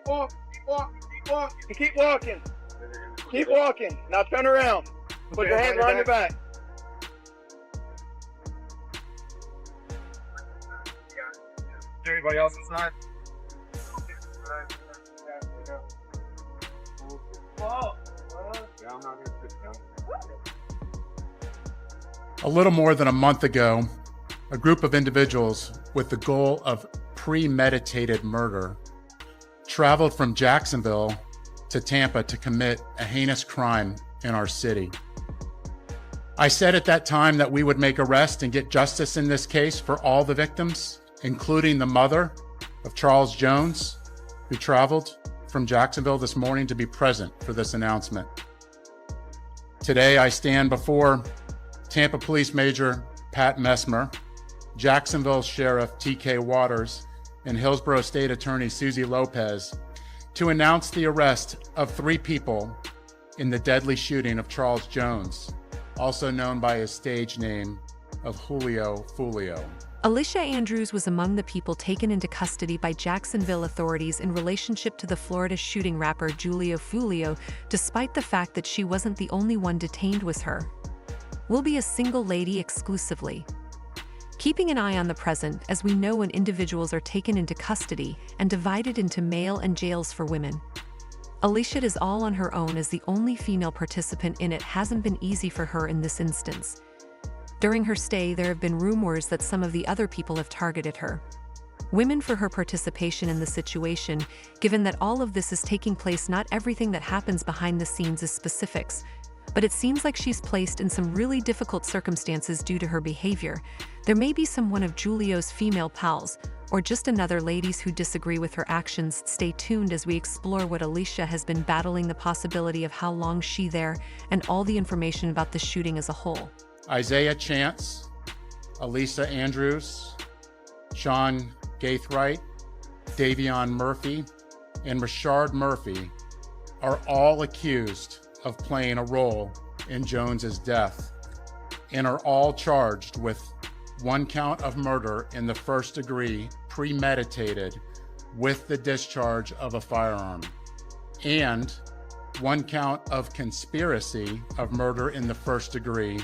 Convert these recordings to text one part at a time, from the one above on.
walk, keep walking. Keep walking. Now turn around. Put your hands behind your back. Everybody else inside. A little more than a month ago, a group of individuals with the goal of premeditated murder traveled from Jacksonville to Tampa to commit a heinous crime in our city. I said at that time that we would make arrest and get justice in this case for all the victims, including the mother of Charles Jones, who traveled from Jacksonville this morning to be present for this announcement. Today, I stand before Tampa Police Major Pat Messmer, Jacksonville Sheriff T.K. Waters, and Hillsborough State Attorney Susie Lopez to announce the arrest of 3 people in the deadly shooting of Charles Jones, also known by his stage name of Foolio. Alicia Andrews was among the people taken into custody by Jacksonville authorities in relationship to the Florida shooting rapper Foolio, despite the fact that she wasn't the only one detained with her. Will be a single lady exclusively. Keeping an eye on the present, as we know when individuals are taken into custody and divided into male and jails for women. Alicia is all on her own as the only female participant in it. Hasn't been easy for her in this instance. During her stay, there have been rumors that some of the other people have targeted her. Women for her participation in the situation, given that all of this is taking place, not everything that happens behind the scenes is specifics, but it seems like she's placed in some really difficult circumstances due to her behavior. There may be one of Julio's female pals, or just another ladies who disagree with her actions. Stay tuned as we explore what Alicia has been battling, the possibility of how long she there, and all the information about the shooting as a whole. Isaiah Chance, Alicia Andrews, Sean Gaithright, Davion Murphy, and Rashard Murphy are all accused of playing a role in Jones's death and are all charged with 1 count of murder in the first degree, premeditated with the discharge of a firearm, and 1 count of conspiracy of murder in the first degree,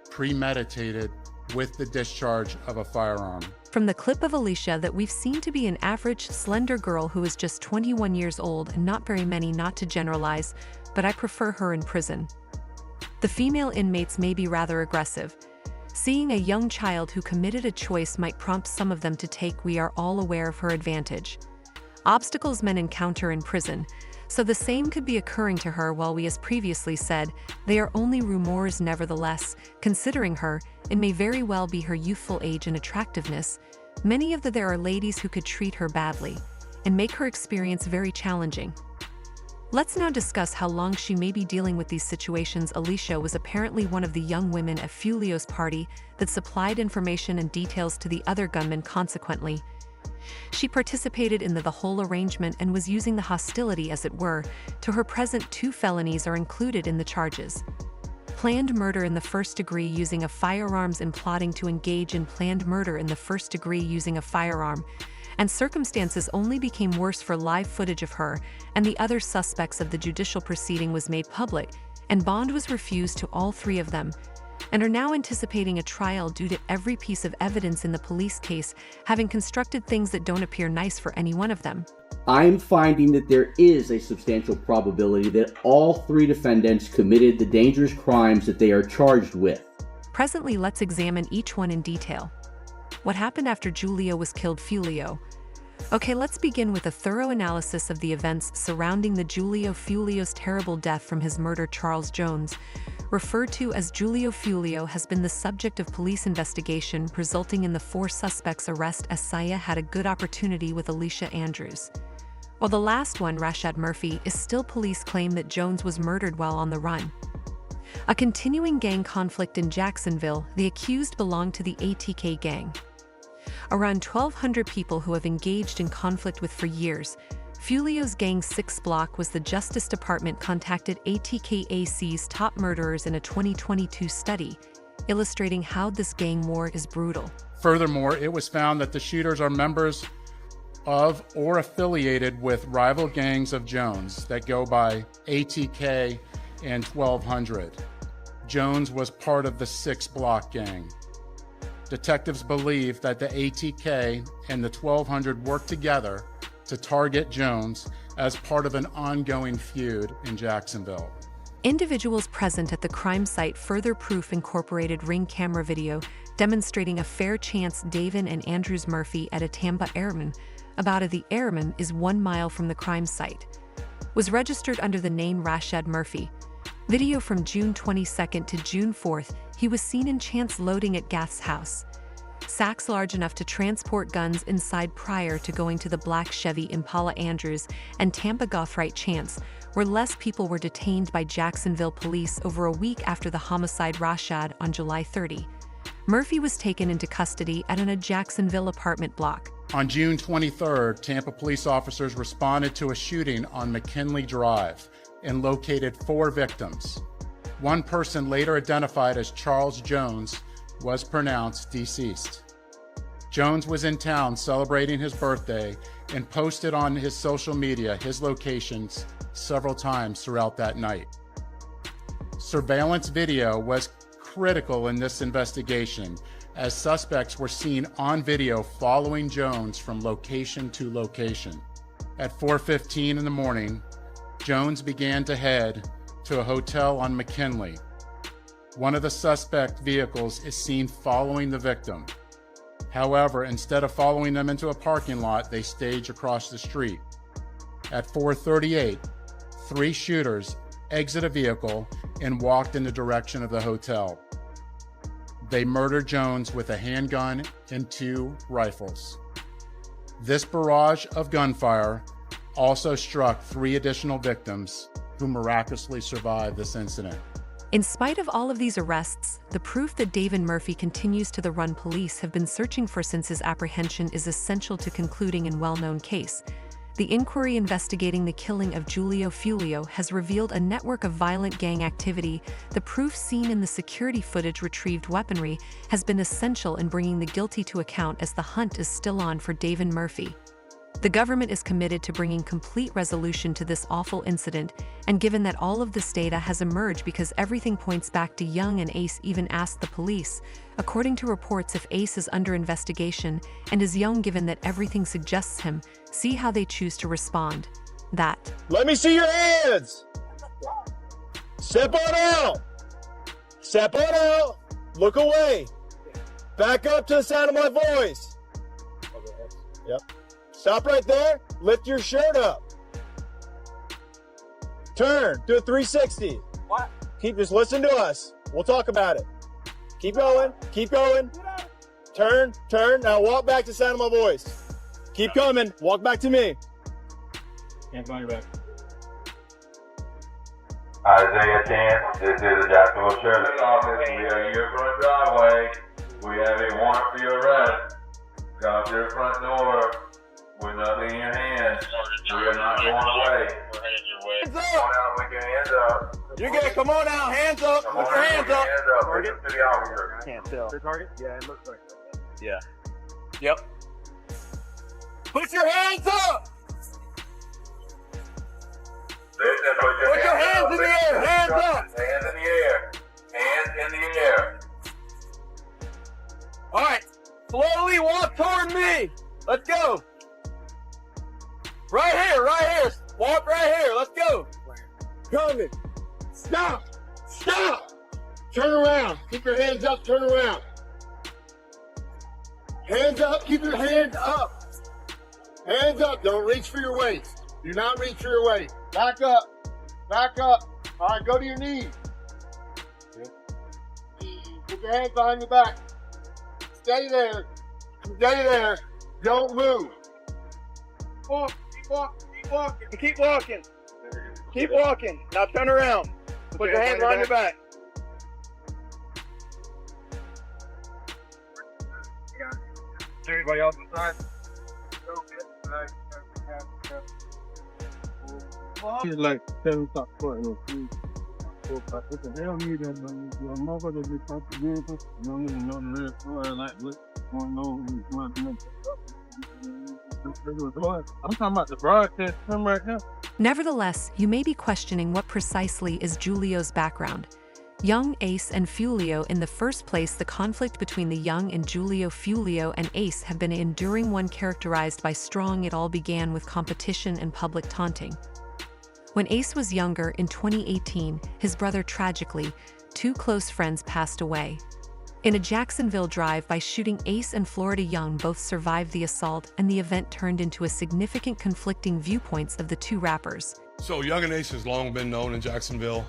premeditated with the discharge of a firearm. From the clip of Alicia that we've seen to be an average, slender girl who is just 21 years old, and not very many, not to generalize, but I prefer her in prison. The female inmates may be rather aggressive. Seeing a young child who committed a choice might prompt some of them to take. We are all aware of her advantage. Obstacles men encounter in prison, so the same could be occurring to her. While we, as previously said, they are only rumors, nevertheless, considering her, it may very well be her youthful age and attractiveness. Many of there are ladies who could treat her badly and make her experience very challenging. Let's now discuss how long she may be dealing with these situations. Alicia was apparently one of the young women at Foolio's party that supplied information and details to the other gunmen. Consequently, she participated in the whole arrangement and was using the hostility, as it were, to her. Present 2 felonies are included in the charges. Planned murder in the first degree using a firearms and plotting to engage in planned murder in the first degree using a firearm, and circumstances only became worse for live footage of her and the other suspects of the judicial proceeding was made public, and bond was refused to all 3 of them, and are now anticipating a trial due to every piece of evidence in the police case having constructed things that don't appear nice for any one of them. I'm finding that there is a substantial probability that all 3 defendants committed the dangerous crimes that they are charged with. Presently, let's examine each one in detail. What happened after Julio was killed? Foolio. Okay, let's begin with a thorough analysis of the events surrounding the Foolio's terrible death from his murder. Charles Jones, referred to as Foolio, has been the subject of police investigation, resulting in the 4 suspects' arrest. Isaiah had a good opportunity with Alicia Andrews, while the last one, Rashard Murphy, is still. Police claim that Jones was murdered while on the run. A continuing gang conflict in Jacksonville. The accused belonged to the ATK gang. Around 1,200 people who have engaged in conflict with for years. Foolio's gang 6 block was the Justice Department contacted ATKAC's top murderers in a 2022 study, illustrating how this gang war is brutal. Furthermore, it was found that the shooters are members of or affiliated with rival gangs of Jones that go by ATK and 1200. Jones was part of the 6 Block gang. Detectives believe that the ATK and the 1200 worked together to target Jones as part of an ongoing feud in Jacksonville. Individuals present at the crime site further proof incorporated ring camera video demonstrating a fair chance Davin and Andrews Murphy at a Tampa Airman, about the Airman is 1 mile from the crime site, was registered under the name Rashad Murphy. Video from June 22nd to June 4th, he was seen in Chance loading at Gath's house. Sacks large enough to transport guns inside prior to going to the black Chevy Impala Andrews and Tampa Gothright Chance, where less people were detained by Jacksonville police over a week after the homicide Rashad on July 30. Murphy was taken into custody at a Jacksonville apartment block. On June 23rd, Tampa police officers responded to a shooting on McKinley Drive and located 4 victims. One person, later identified as Charles Jones, was pronounced deceased. Jones was in town celebrating his birthday and posted on his social media his locations several times throughout that night. Surveillance video was critical in this investigation, as suspects were seen on video following Jones from location to location. At 4:15 in the morning, Jones began to head to a hotel on McKinley. One of the suspect vehicles is seen following the victim. However, instead of following them into a parking lot, they stage across the street. At 4:38, 3 shooters exit a vehicle and walked in the direction of the hotel. They murdered Jones with a handgun and 2 rifles. This barrage of gunfire also struck 3 additional victims who miraculously survived this incident. In spite of all of these arrests, the proof that Davin Murphy continues to run police have been searching for since his apprehension is essential to concluding in well-known case. The inquiry investigating the killing of Julio Foolio has revealed a network of violent gang activity. The proof seen in the security footage retrieved weaponry has been essential in bringing the guilty to account as the hunt is still on for Davin Murphy. The government is committed to bringing complete resolution to this awful incident, and given that all of this data has emerged because everything points back to Young and Ace even asked the police, according to reports if Ace is under investigation and is Young given that everything suggests him, see how they choose to respond. That. Let me see your hands. Step on out. Step on out. Look away. Back up to the sound of my voice. Yep. Stop right there. Lift your shirt up. Turn. Do a 360. What? Just listen to us. We'll talk about it. Keep going. Keep going. Turn. Turn. Now walk back to the sound of my voice. Keep coming. Walk back to me. Hands on your back. Isaiah Chance, this is the Jacksonville Sheriff's Office. We are in your front driveway. We have a warrant for your arrest. Come to your front door with nothing in your hands. We are not going away. Hands Come on up! out with your hands up. You're good. Come on out. Hands up. Come Put on your out hands with your up. hands up. Bring it to the officer. Can't tell. The target? Yeah, it looks like that. Yeah. Yep. Put your hands up! Listen, Put your hands in the air. Hands up! Hands in the air. Hands in the air. All right. Slowly walk toward me. Let's go. Right here. Right here. Walk right here. Let's go. Coming. Stop. Stop. Turn around. Keep your hands up. Turn around. Hands up. Keep your hands up. Hands up. Don't reach for your waist. Do not reach for your waist. Back up. Back up. All right. Go to your knees. Put your hands behind your back. Stay there. Stay there. Don't move. Walk. Keep walking. Keep walking. Keep walking. Keep walking. Now turn around. Put your hands behind your back. Everybody else inside. He's like 7 o'clock. What the hell you done? Your motherfucker be fucking beautiful. You don't even know the real story, like what's going on. I'm talking about the broadcast him right now. Nevertheless, you may be questioning what precisely is Julio's background. Young, Ace, and Foolio. In the first place, the conflict between the young and Julio, Foolio, and Ace have been an enduring one characterized by strong. It all began with competition and public taunting. When Ace was younger, in 2018, his brother tragically, two close friends passed away. In a Jacksonville drive-by shooting, Ace and Florida Young both survived the assault, and the event turned into a significant conflicting viewpoints of the two rappers. So Young and Ace has long been known in Jacksonville.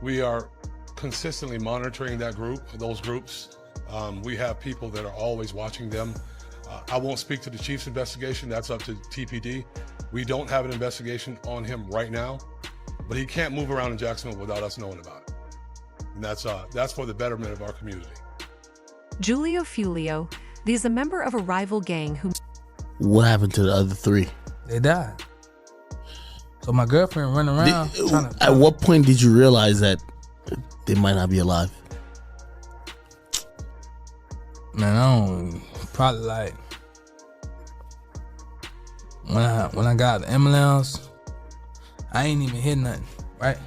We are consistently monitoring those groups. We have people that are always watching them. I won't speak to the chief's investigation. That's up to TPD. We don't have an investigation on him right now, but he can't move around in Jacksonville without us knowing about it. And that's for the betterment of our community. Julio Foolio, there's a member of a rival gang who... What happened to the other three? They died. So my girlfriend running around trying to... At what point did you realize that they might not be alive? Man, I don't... Probably like... When I got the ambulance, I ain't even hit nothing, right?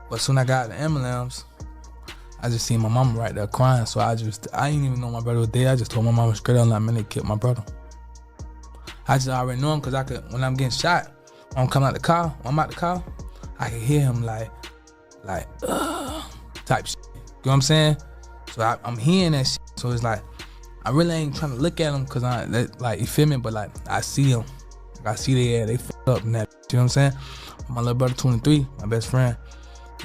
But soon I got the ambulance, I just seen my mama right there crying. So I didn't even know my brother was dead. I just told my mama straight up, like, man, they killed my brother. I just already know him because I could, when I'm getting shot, when I'm coming out the car, when I'm out the car, I can hear him like type shit. You know what I'm saying? So I'm hearing that shit. So it's like, I really ain't trying to look at him because you feel me? But like, I see him. I see they fucked up and that. You know what I'm saying? My little brother 23, my best friend,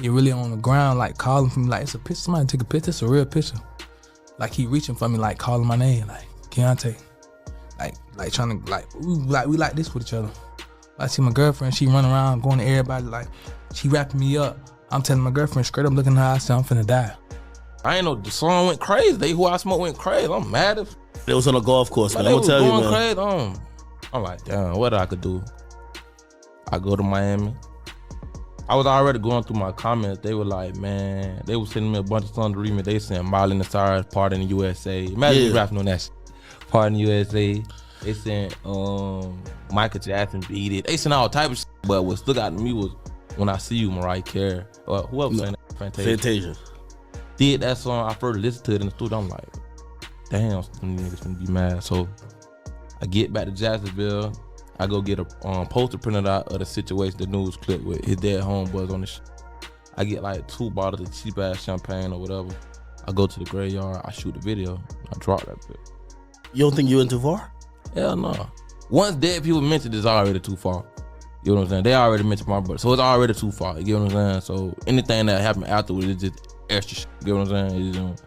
he really on the ground, like calling for me, like, it's a picture, somebody take a picture, it's a real picture. Like he reaching for me, like calling my name, like, Keontae. Like trying to, we like this with each other. I see my girlfriend, she run around going to everybody, like, she wrapping me up. I'm telling my girlfriend straight up, looking at her, I said, I'm finna die. I ain't know the song went crazy. They Who I Smoke went crazy. I'm mad if It was on a golf course, man. they I'm was gonna tell you, going man. crazy. I'm like, damn, what I could do? I go to Miami. I was already going through my comments. They were like, man, they were sending me a bunch of songs to read me. They saying Miley and Cyrus, Part in the USA. Imagine you rapping on that shit. Part in the USA. They saying Michael Jackson beat it. They saying all type of shit. But what stuck out to me was When I See You, Mariah Carey. Or who else saying that? Fantasia. Did that song, I first listened to it in the studio. I'm like, damn, some niggas gonna be mad. So I get back to Jacksonville. I go get a poster printed out of the situation, the news clip with his dead homeboys on the shit. I get like 2 bottles of cheap ass champagne or whatever. I go to the graveyard, I shoot the video, I drop that bit. You don't think you went too far? Hell no. Once dead people mentioned, it's already too far. You know what I'm saying? They already mentioned my brother, so it's already too far. You get what I'm saying? So anything that happened afterwards is just extra shit. You get what I'm saying?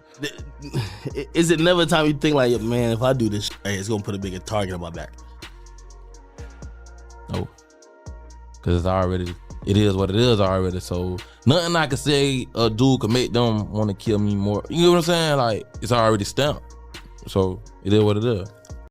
Is it never a time you think like, man, if I do this shit, it's gonna put a bigger target on my back? No. Cause it is what it is already. So nothing I can say a dude could make them want to kill me more. You know what I'm saying? Like, it's already stamped. So it is what it is.